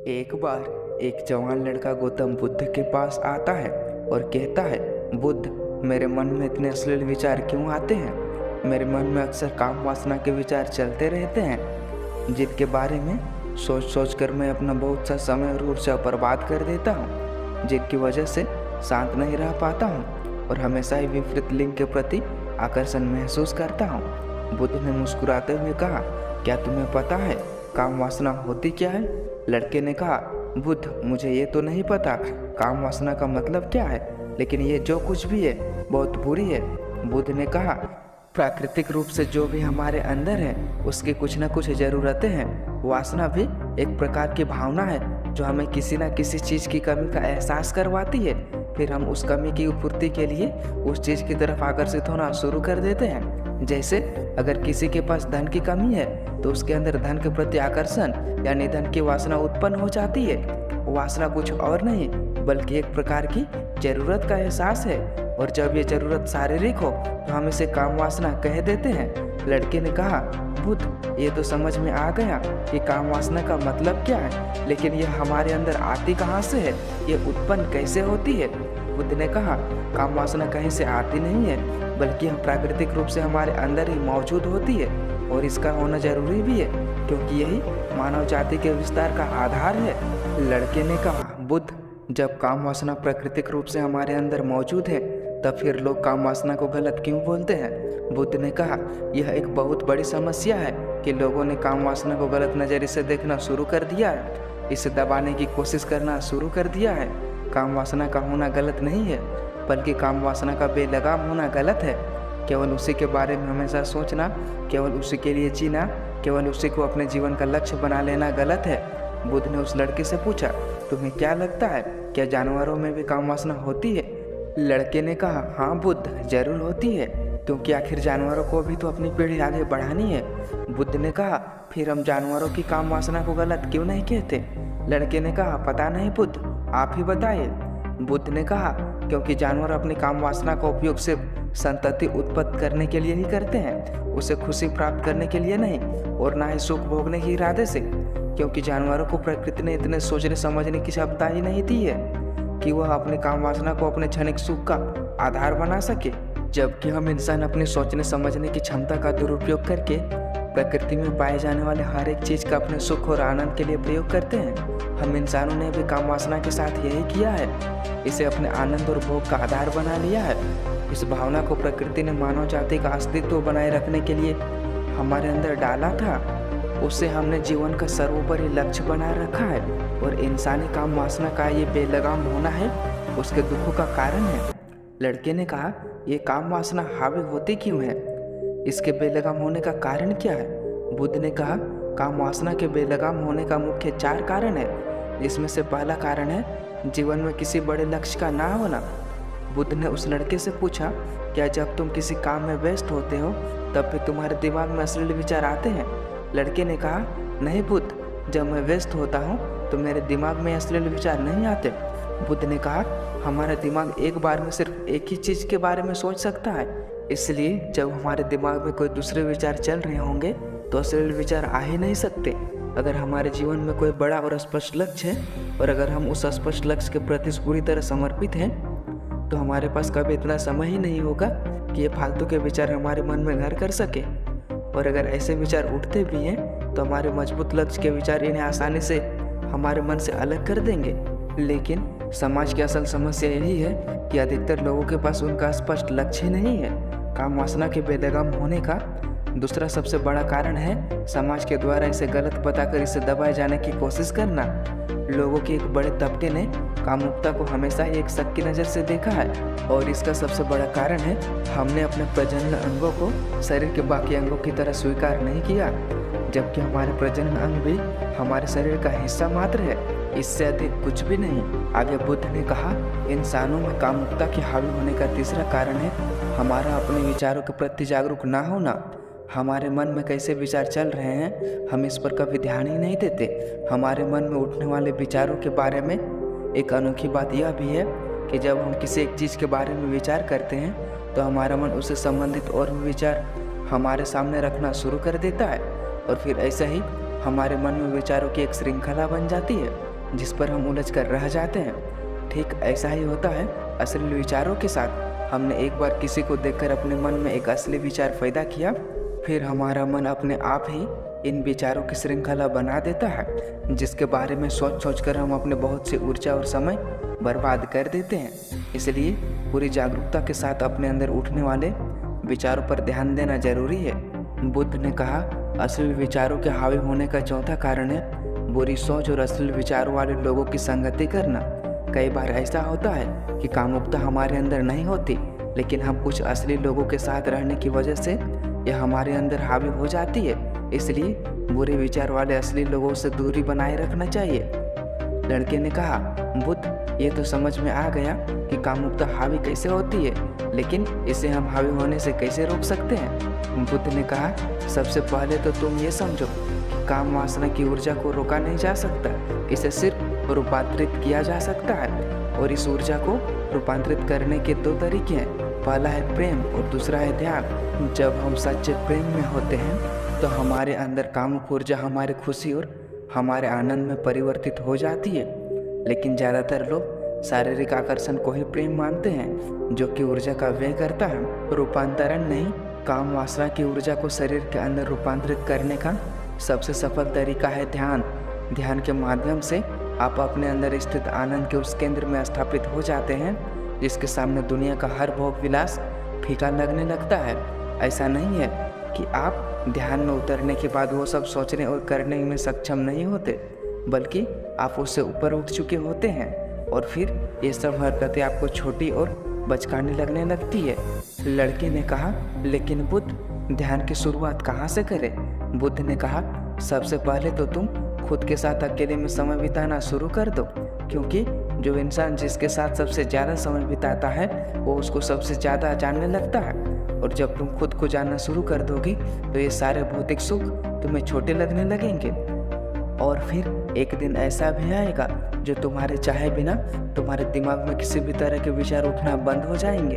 एक बार एक जवान लड़का गौतम बुद्ध के पास आता है और कहता है, बुद्ध, मेरे मन में इतने अश्लील विचार क्यों आते हैं? मेरे मन में अक्सर काम वासना के विचार चलते रहते हैं, जिनके बारे में सोच सोच कर मैं अपना बहुत सा समय और ऊर्जा बर्बाद कर देता हूँ, जिनकी वजह से शांत नहीं रह पाता हूँ और हमेशा ही विपरीत लिंग के प्रति आकर्षण महसूस करता हूँ। बुद्ध ने मुस्कुराते हुए कहा, क्या तुम्हें पता है काम वासना होती क्या है? लड़के ने कहा, बुद्ध, मुझे ये तो नहीं पता काम वासना का मतलब क्या है, लेकिन ये जो कुछ भी है बहुत बुरी है। बुद्ध ने कहा, प्राकृतिक रूप से जो भी हमारे अंदर है उसकी कुछ न कुछ ज़रूरतें हैं। वासना भी एक प्रकार की भावना है जो हमें किसी न किसी चीज़ की कमी का एहसास करवाती है, फिर हम उस कमी की पूर्ति के लिए उस चीज़ की तरफ आकर्षित होना शुरू कर देते हैं। जैसे अगर किसी के पास धन की कमी है तो उसके अंदर धन के प्रति आकर्षण यानी धन की वासना उत्पन्न हो जाती है। वासना कुछ और नहीं बल्कि एक प्रकार की जरूरत का एहसास है, और जब ये जरूरत शारीरिक हो तो हम इसे काम वासना कह देते हैं। लड़के ने कहा, बुद्ध, ये तो समझ में आ गया कि काम वासना का मतलब क्या है, लेकिन यह हमारे अंदर आती कहाँ से है, ये उत्पन्न कैसे होती है? बुद्ध ने कहा, काम वासना कहीं से आती नहीं है बल्कि हम प्राकृतिक रूप से हमारे अंदर ही मौजूद होती है, और इसका होना जरूरी भी है क्योंकि यही मानव जाति के विस्तार का आधार है। लड़के ने कहा, बुद्ध, जब काम वासना प्राकृतिक रूप से हमारे अंदर मौजूद है तब फिर लोग काम वासना को गलत क्यों बोलते हैं? बुद्ध ने कहा, यह एक बहुत बड़ी समस्या है कि लोगों ने काम वासना को गलत नज़रिए से देखना शुरू कर दिया है, इसे दबाने की कोशिश करना शुरू कर दिया है। काम वासना का होना गलत नहीं है बल्कि काम वासना का बेलगाम होना गलत है। केवल उसी के बारे में हमेशा सोचना, केवल उसी के लिए जीना, केवल उसी को अपने जीवन का लक्ष्य बना लेना गलत है। बुद्ध ने उस लड़के से पूछा, तुम्हें क्या लगता है, क्या जानवरों में भी काम वासना होती है? लड़के ने कहा, हाँ बुद्ध, जरूर होती है, क्योंकि आखिर जानवरों को भी तो अपनी पीढ़ी आगे बढ़ानी है। बुद्ध ने कहा, फिर हम जानवरों की काम वासना को गलत क्यों नहीं कहते? लड़के ने कहा, पता नहीं बुद्ध, आप ही बताइए। बुद्ध ने कहा, क्योंकि जानवर अपनी काम वासना का उपयोग सिर्फ संतति उत्पन्न करने के लिए ही करते हैं, उसे खुशी प्राप्त करने के लिए नहीं, और ना ही सुख भोगने के इरादे से, क्योंकि जानवरों को प्रकृति ने इतने सोचने समझने की क्षमता ही नहीं दी है कि वह अपनी काम वासना को अपने क्षणिक सुख का आधार बना सके, जबकि हम इंसान अपनी सोचने समझने की क्षमता का दुरुपयोग करके प्रकृति में पाए जाने वाले हर एक चीज़ का अपने सुख और आनंद के लिए प्रयोग करते हैं। हम इंसानों ने भी काम वासना के साथ यही किया है, इसे अपने आनंद और भोग का आधार बना लिया है। इस भावना को प्रकृति ने मानव जाति का अस्तित्व बनाए रखने के लिए हमारे अंदर डाला था, उसे हमने जीवन का सर्वोपरि लक्ष्य बनाए रखा है, और इंसानी काम वासना का ये बेलगाम होना है उसके दुखों का कारण है। लड़के ने कहा, ये काम वासना हावी होती क्यों है, इसके बेलगाम होने का कारण क्या है? बुद्ध ने कहा, काम वासना के बेलगाम होने का मुख्य 4 कारण है, जिसमें से पहला कारण है जीवन में किसी बड़े लक्ष्य का ना होना। बुद्ध ने उस लड़के से पूछा, क्या जब तुम किसी काम में व्यस्त होते हो तब भी तुम्हारे दिमाग में अश्लील विचार आते हैं? लड़के ने कहा, नहीं बुद्ध, जब मैं व्यस्त होता हूँ तो मेरे दिमाग में अश्लील विचार नहीं आते। बुद्ध ने कहा, हमारा दिमाग एक बार में सिर्फ एक ही चीज़ के बारे में सोच सकता है, इसलिए जब हमारे दिमाग में कोई दूसरे विचार चल रहे होंगे तो अश्लील विचार आ ही नहीं सकते। अगर हमारे जीवन में कोई बड़ा और स्पष्ट लक्ष्य है और अगर हम उस स्पष्ट लक्ष्य के प्रति पूरी तरह समर्पित हैं तो हमारे पास कभी इतना समय ही नहीं होगा कि ये फालतू के विचार हमारे मन में घर कर सके, और अगर ऐसे विचार उठते भी हैं तो हमारे मजबूत लक्ष्य के विचार इन्हें आसानी से हमारे मन से अलग कर देंगे। लेकिन समाज की असल समस्या यही है कि अधिकतर लोगों के पास उनका स्पष्ट लक्ष्य ही नहीं है। काम वासना के बेलगाम होने का दूसरा सबसे बड़ा कारण है समाज के द्वारा इसे गलत बताकर इसे दबाए जाने की कोशिश करना। लोगों के एक बड़े तबके ने कामुकता को हमेशा ही एक शक की नज़र से देखा है, और इसका सबसे बड़ा कारण है हमने अपने प्रजनन अंगों को शरीर के बाकी अंगों की तरह स्वीकार नहीं किया, जबकि हमारे प्रजनन अंग भी हमारे शरीर का हिस्सा मात्र है, इससे अधिक कुछ भी नहीं। आगे बुद्ध ने कहा, इंसानों में कामुकता के हावी होने का तीसरा कारण है हमारा अपने विचारों के प्रति जागरूक ना होना। हमारे मन में कैसे विचार चल रहे हैं हम इस पर कभी ध्यान ही नहीं देते। हमारे मन में उठने वाले विचारों के बारे में एक अनोखी बात यह भी है कि जब हम किसी एक चीज़ के बारे में विचार करते हैं तो हमारा मन उससे संबंधित और भी विचार हमारे सामने रखना शुरू कर देता है, और फिर ऐसा ही हमारे मन में विचारों की एक श्रृंखला बन जाती है। जिस पर हम उलझ कर रह जाते हैं। ठीक ऐसा ही होता है असली विचारों के साथ। हमने एक बार किसी को देखकर अपने मन में एक असली विचार पैदा किया, फिर हमारा मन अपने आप ही इन विचारों की श्रृंखला बना देता है, जिसके बारे में सोच कर हम अपने बहुत सी ऊर्जा और समय बर्बाद कर देते हैं। इसलिए पूरी जागरूकता के साथ अपने अंदर उठने वाले विचारों पर ध्यान देना जरूरी है। बुद्ध ने कहा, असली विचारों के हावी होने का चौथा कारण है बुरी सोच और असली विचारों वाले लोगों की संगति करना। कई बार ऐसा होता है कि कामुकता हमारे अंदर नहीं होती, लेकिन हम कुछ असली लोगों के साथ रहने की वजह से यह हमारे अंदर हावी हो जाती है। इसलिए बुरे विचार वाले असली लोगों से दूरी बनाए रखना चाहिए। लड़के ने कहा, बुद्ध, ये तो समझ में आ गया कि कामुकता हावी कैसे होती है, लेकिन इसे हम हावी होने से कैसे रोक सकते हैं? बुद्ध ने कहा, सबसे पहले तो तुम ये समझो कि काम वासना की ऊर्जा को रोका नहीं जा सकता, इसे सिर्फ रूपांतरित किया जा सकता है। और इस ऊर्जा को रूपांतरित करने के दो तरीके हैं, पहला है प्रेम और दूसरा है ध्यान। जब हम सच्चे प्रेम में होते हैं तो हमारे अंदर कामुक ऊर्जा हमारी खुशी और हमारे आनंद में परिवर्तित हो जाती है। लेकिन ज़्यादातर लोग शारीरिक आकर्षण को ही प्रेम मानते हैं, जो कि ऊर्जा का व्यय करता है, रूपांतरण नहीं। काम वासना की ऊर्जा को शरीर के अंदर रूपांतरित करने का सबसे सफल तरीका है ध्यान। ध्यान के माध्यम से आप अपने अंदर स्थित आनंद के उस केंद्र में स्थापित हो जाते हैं जिसके सामने दुनिया का हर भोग विलास फीका लगने लगता है। ऐसा नहीं है कि आप ध्यान में उतरने के बाद वो सब सोचने और करने में सक्षम नहीं होते, बल्कि आप उससे ऊपर उठ चुके होते हैं और फिर ये सब हरकतें आपको छोटी और बचकानी लगने लगती है। लड़के ने कहा, लेकिन बुद्ध, ध्यान की शुरुआत कहाँ से करें? बुद्ध ने कहा, सबसे पहले तो तुम खुद के साथ अकेले में समय बिताना शुरू कर दो, क्योंकि जो इंसान जिसके साथ सबसे ज़्यादा समय बिताता है वो उसको सबसे ज़्यादा जानने लगता है। और जब तुम खुद को जानना शुरू कर दोगी तो ये सारे भौतिक सुख तुम्हें छोटे लगने लगेंगे। और फिर एक दिन ऐसा भी आएगा जो तुम्हारे चाहे बिना तुम्हारे दिमाग में किसी भी तरह के विचार उठना बंद हो जाएंगे।